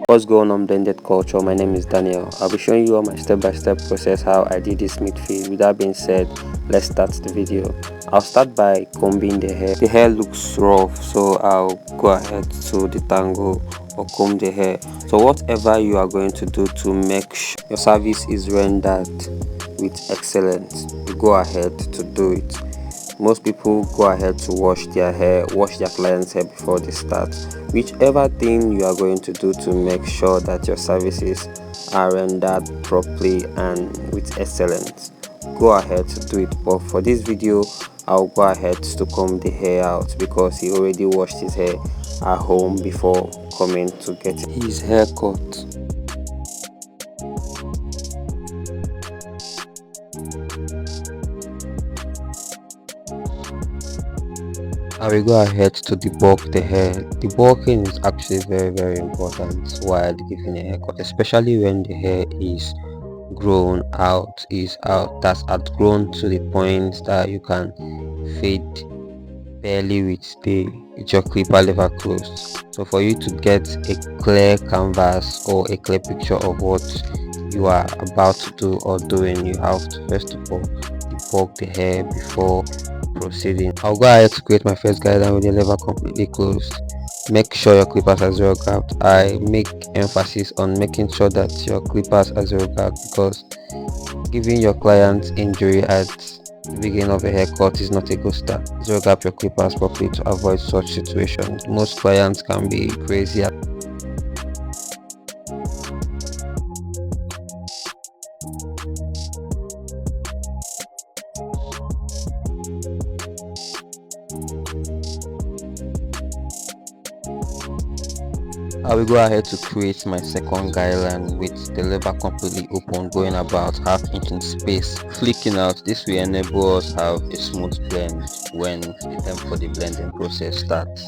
What's going on, blended culture? My name is Daniel. I'll be showing you all my step-by-step process how I did this mid fade. With that being said, let's start the video. I'll start by combing the hair. The hair looks rough, so I'll go ahead to detangle or comb the hair. So whatever you are going to do to make sure your service is rendered with excellence, you go ahead to do it. Most people go ahead to wash their client's hair before they start. Whichever thing you are going to do to make sure that your services are rendered properly and with excellence, go ahead to do it. But for this video, I'll go ahead to comb the hair out because he already washed his hair at home before coming to get his hair cut. I will go ahead to debulk the hair. Debulking is actually very important while giving a haircut, especially when the hair is that's outgrown to the point that you can fade barely with your clipper lever closed. So for you to get a clear canvas or a clear picture of what you are about to do or doing, you have to first of all debulk the hair before proceeding. I'll go ahead to create my first guideline with the lever completely closed. Make sure your clippers are zero grabbed. I make emphasis on making sure that your clippers are zero grabbed because giving your client injury at the beginning of a haircut is not a good start. Zero grab your clippers properly to avoid such situations. Most clients can be crazy. I will go ahead to create my second guideline with the lever completely open, going about half inch in space, flicking out. This will enable us have a smooth blend when the time for the blending process starts.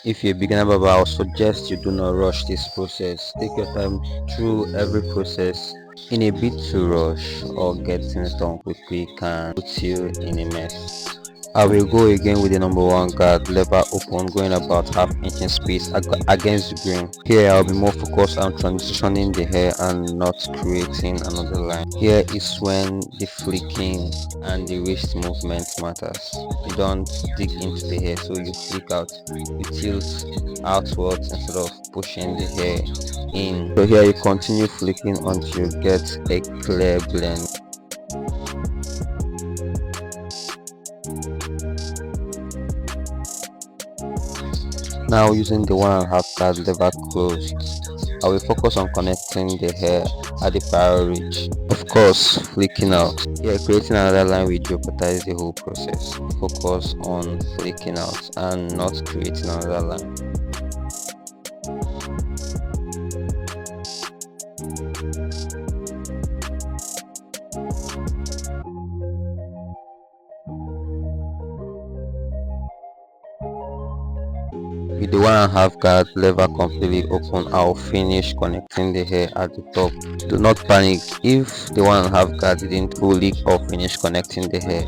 If you're a beginner barber, I would suggest you do not rush this process. Take your time through every process. In a bit to rush or get things done quickly can put you in a mess. I will go again with the number one guard, lever open, going about half inch in space against the grain. Here I'll be more focused on transitioning the hair and not creating another line. Here is when the flicking and the wrist movement matters. You don't dig into the hair, so you flick out. You tilt outwards instead of pushing the hair in. So here you continue flicking until you get a clear blend. Now using the 1.5 guard lever closed, I will focus on connecting the hair at the prior ridge. Of course, flicking out. Here creating another line will jeopardize the whole process. Focus on flicking out and not creating another line. With the 1.5 guard lever completely open, I'll finish connecting the hair at the top. Do not panic if the 1.5 guard didn't fully or finish connecting the hair.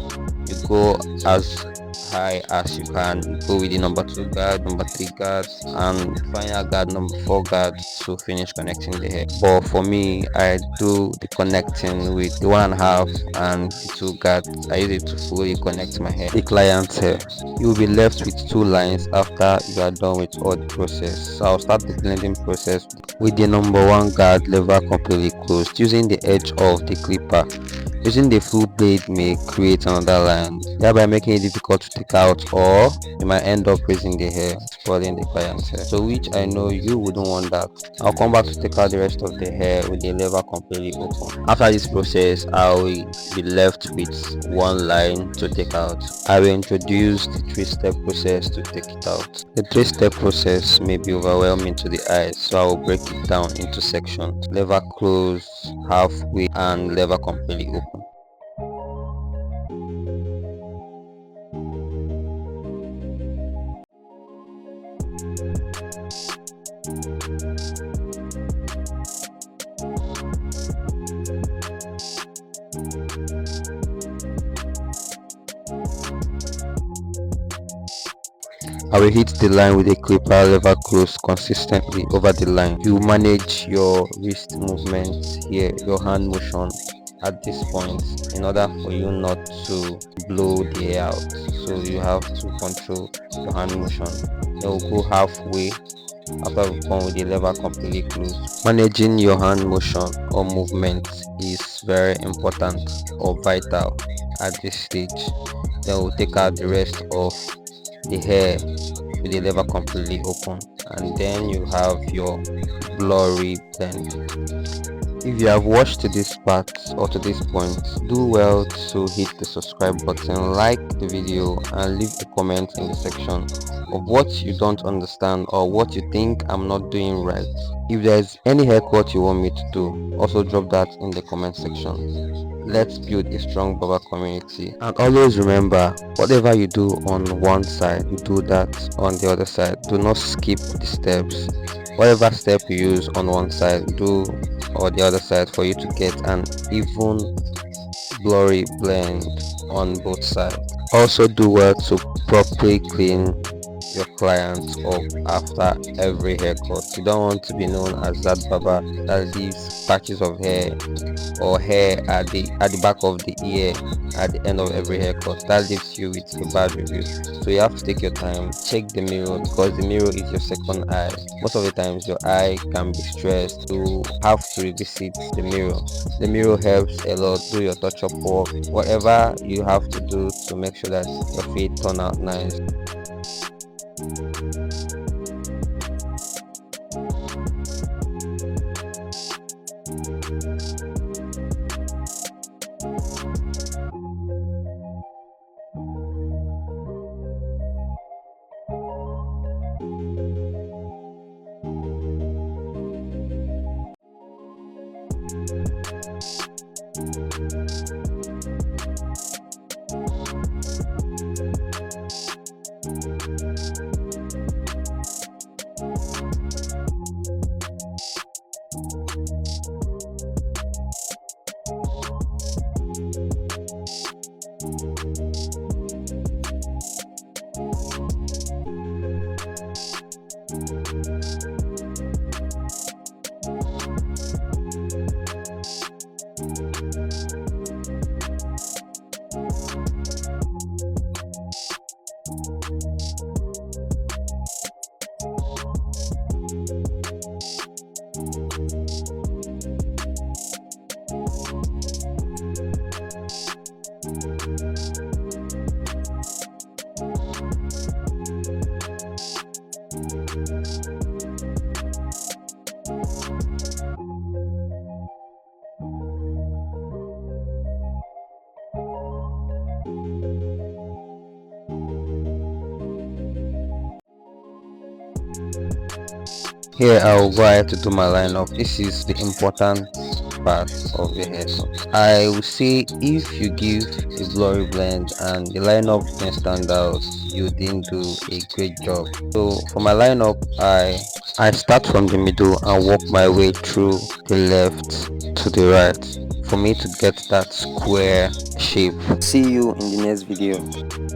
You go as high as you can. You go with the number 2 guard, number 3 guard, and final guard number 4 guard to finish connecting the hair. But for me, I do the connecting with the 1.5 and the 2 guard. I use it to fully connect my hair, the client's hair. You will be left with 2 lines after you are done with all the process. So I'll start the blending process with the number 1 guard lever completely closed, using the edge of the clipper. Using the full blade may create another line, thereby making it difficult to take out, or you might end up raising the hair, spoiling the client's hair. So which I know you wouldn't want that. I'll come back to take out the rest of the hair with the lever completely open. After this process, I will be left with 1 line to take out. I will introduce the 3-step process to take it out. The 3-step process may be overwhelming to the eyes, so I will break it down into sections: lever closed, halfway, and lever completely open. I will hit the line with a clipper lever close consistently over the line. You manage your wrist movements here, your hand motion at this point in order for you not to blow the air out. So you have to control your hand motion. Then we'll go halfway after we've gone with the lever completely closed. Managing your hand motion or movement is very important or vital at this stage. Then we'll take out the rest of the hair with the lever completely open, and then you have your blurry blend. If you have watched to this part or to this point, do well to hit the subscribe button, like the video, and leave a comment in the section of what you don't understand or what you think I'm not doing right. If there's any haircut you want me to do, also drop that in the comment section. Let's build a strong barber community, and always remember, whatever you do on one side, you do that on the other side. Do not skip the steps. Whatever step you use on one side, do or the other side for you to get an even blurry blend on both sides. Also do well to properly clean your clients up after every haircut. You don't want to be known as that barber that leaves patches of hair or hair at the back of the ear at the end of every haircut. That leaves you with a bad review. So you have to take your time, check the mirror, because the mirror is your second eye. Most of the times your eye can be stressed, you have to revisit the mirror. The mirror helps a lot. Do your touch-up work, whatever you have to do to make sure that your feet turn out nice. Here I will go ahead to do my lineup. This is the important part of the haircut. I will say if you give a blurry blend and the lineup didn't stand out, you didn't do a great job. So for my lineup, I start from the middle and work my way through the left to the right for me to get that square shape. See you in the next video.